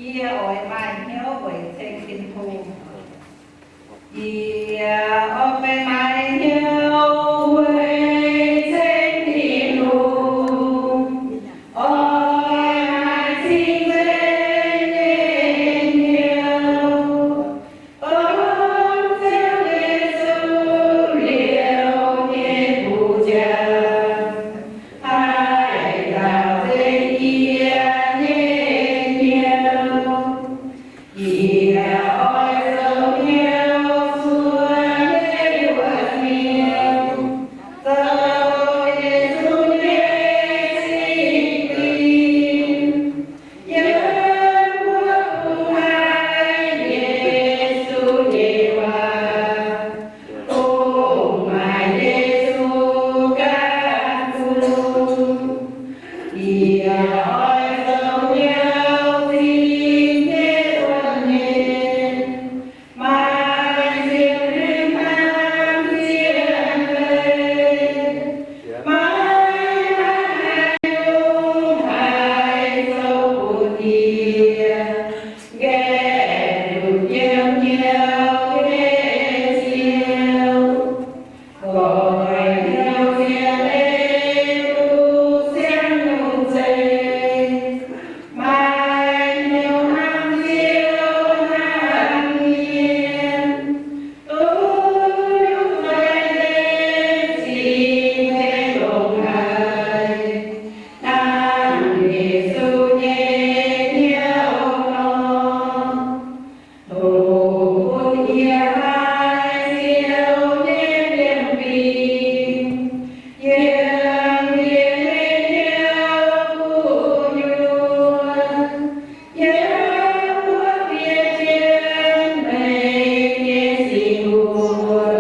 Ia oi mai hiếu quỷ sinh kinh thu. Ia ope mai hiếu quỷ sinh kinh thu. Oi mai sinh sinh nhiều. Ôi siêu Giêsu liều nhiên phù trợ. Hai đạo sinh ia nhiên nhiều. Ia oi sâu nhiều xuân yêu vật nhiều. Sâu Giêsu nhiên sinh tin. Nhớ quốc hai Giêsu nhiều à. Ôm mai Giêsu các phương. Ia oi sâu nhiều xin thế quân nhiên. Mai riêng riêng tham riêng lên. Mai hai nhung hai sâu buồn ia. Ghé được nhiều nhiều ghé siêu. Gọi nhau riêng lên tu xem nhung dây. Mai nhiều năm siêu năm yên. Tôi lúc này lên xin thế đồng hành. Nam Giêsu nhẹ nhiều lo. Tổ quân ia hai siêu nhiên niềm tin. Yên yên nhiều vui nhuận. Nhớ quốc Việt chiến mình nghe xin buồn.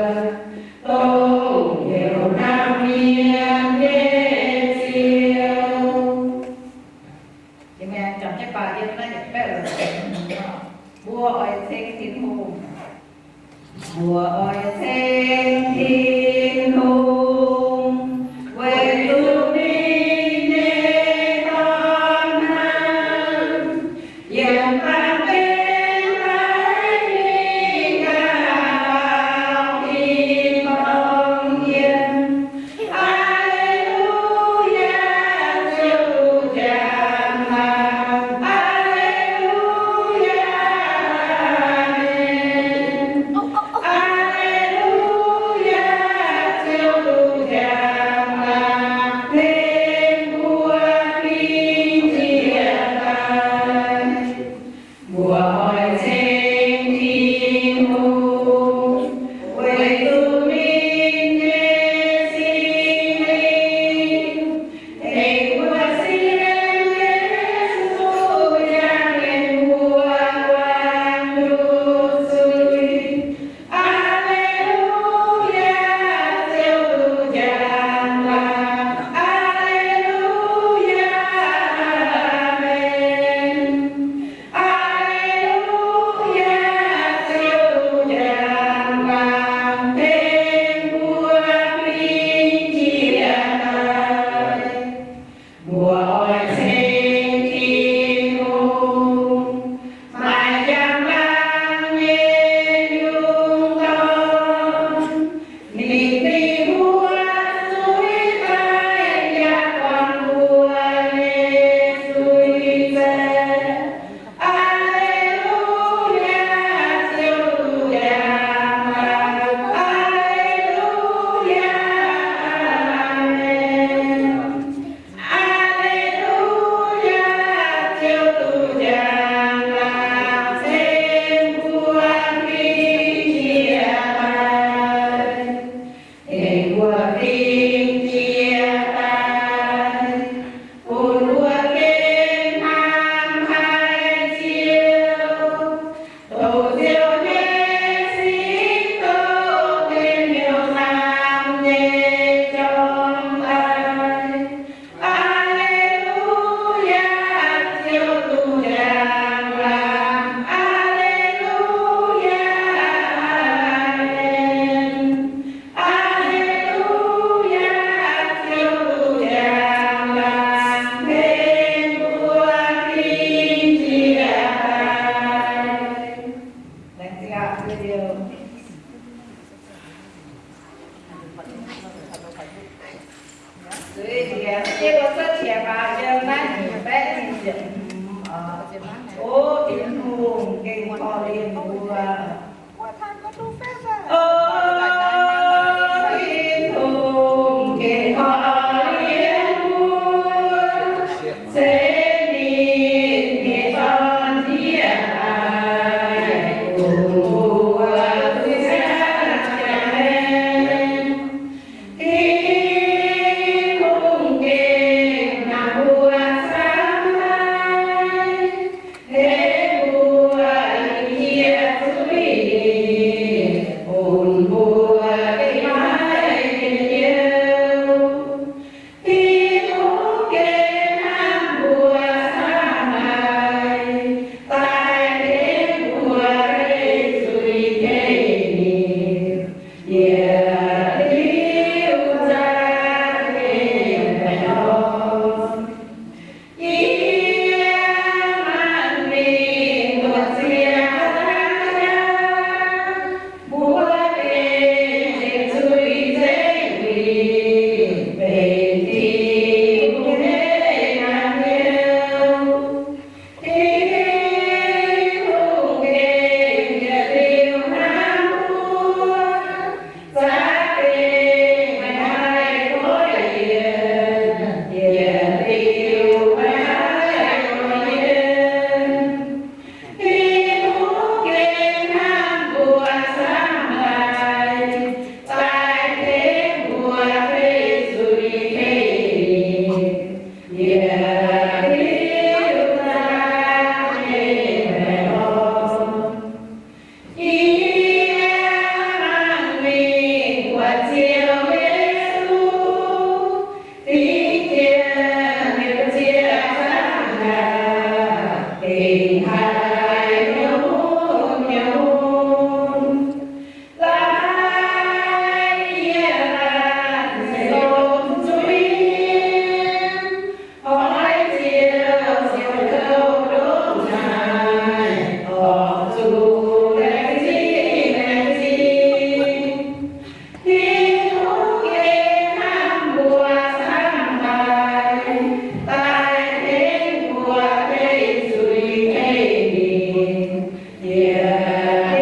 Tôn nhiều Nam Yên nghe siêu. Thì mẹ chọn cái bài yên này để bé là bùa oi sen thiên hùng. Bùa oi sen thiên hùng. Quê hương đi nhé con nam. Yên vang bên mái ca bao in phong yên. Alleluia siêu tràng hàng. Alleluia amen. Alleluia siêu tràng hàng. Thêm vua kinh chia tài. Ô thiên hùng kinh kho liên vua qua thang có tu phép ra thiên hùng kinh kho liên vua sẽ đi nghe con thiên ai vua tôi sẽ chẳng lên thiên hùng kinh nam vua sáng mai thế vua kia suy hồn vua cái mái yêu thiên hùng kinh nam vua sáng mai tai thế vua đây suy thế yeah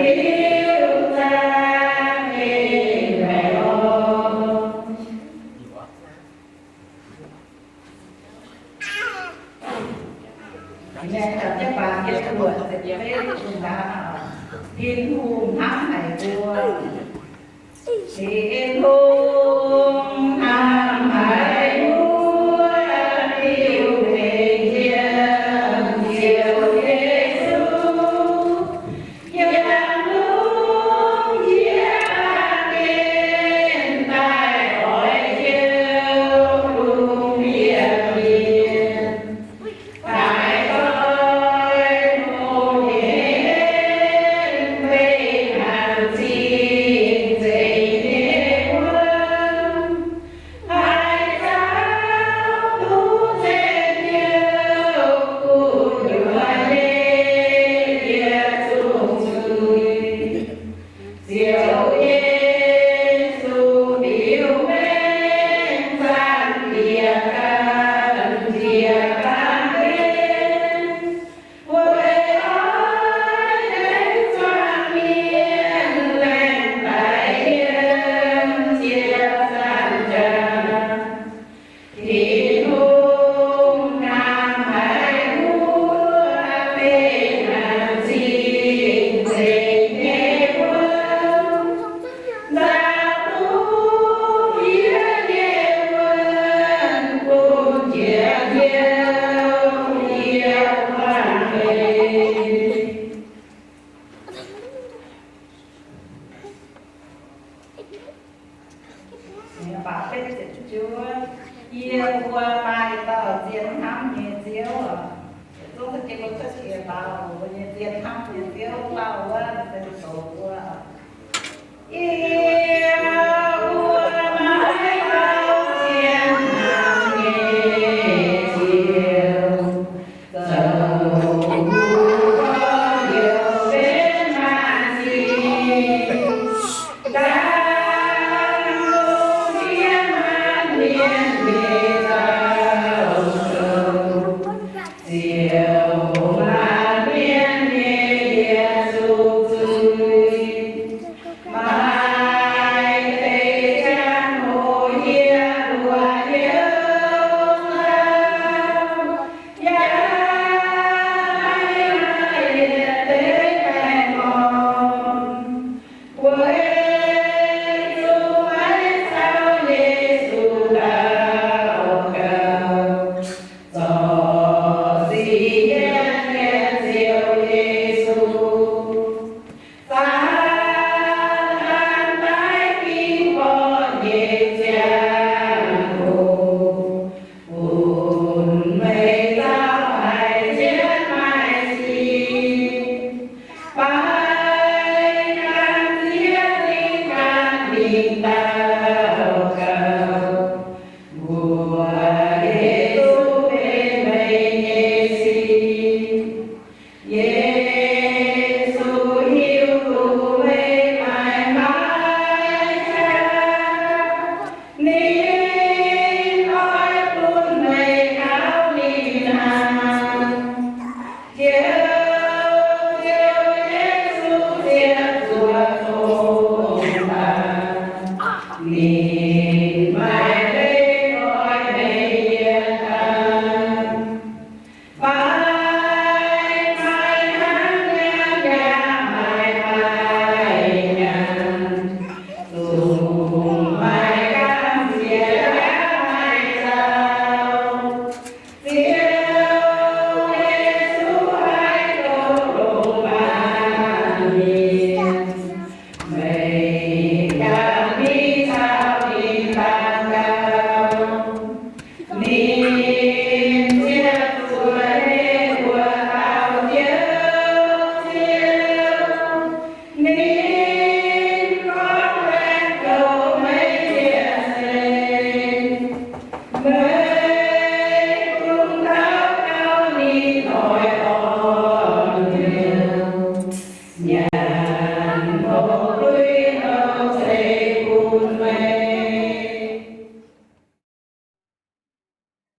yêu ra thế mèo Nghe thật chắc bà biết cái buổi sẽ biết chúng ta thiên hùng thám này vua thiên hùng thám hải vua yêu thế thiên yêu Giêsu yang lúc giang đến tai hỏi chiêu đúng miệng miền tại tôi ngồi đến bên hàng xin dậy đêm quân hai cháu tu trên nhiều cụ nhựa lên địa xuống suy diệu Giêsu biểu mến gian địa can địa can bên quê ơi đến choang miên lên tại yên chia gian trần thiên hùng nam hải vua bên hàng xin dậy nghe quân đã tu nghĩa nghe quân cùng chia yêu hoàng lệ bảo bên sẽ chúa yêu qua bài tờ chiến thắng nhẹ chiếu tôi thích cái con chất kia bảo nhẹ chiến thắng nhẹ chiếu bảo qua sẽ tổ qua yêu qua bài tờ chiến thắng nhẹ chiếu dầu có nhiều bên mà gì diệu mà 耶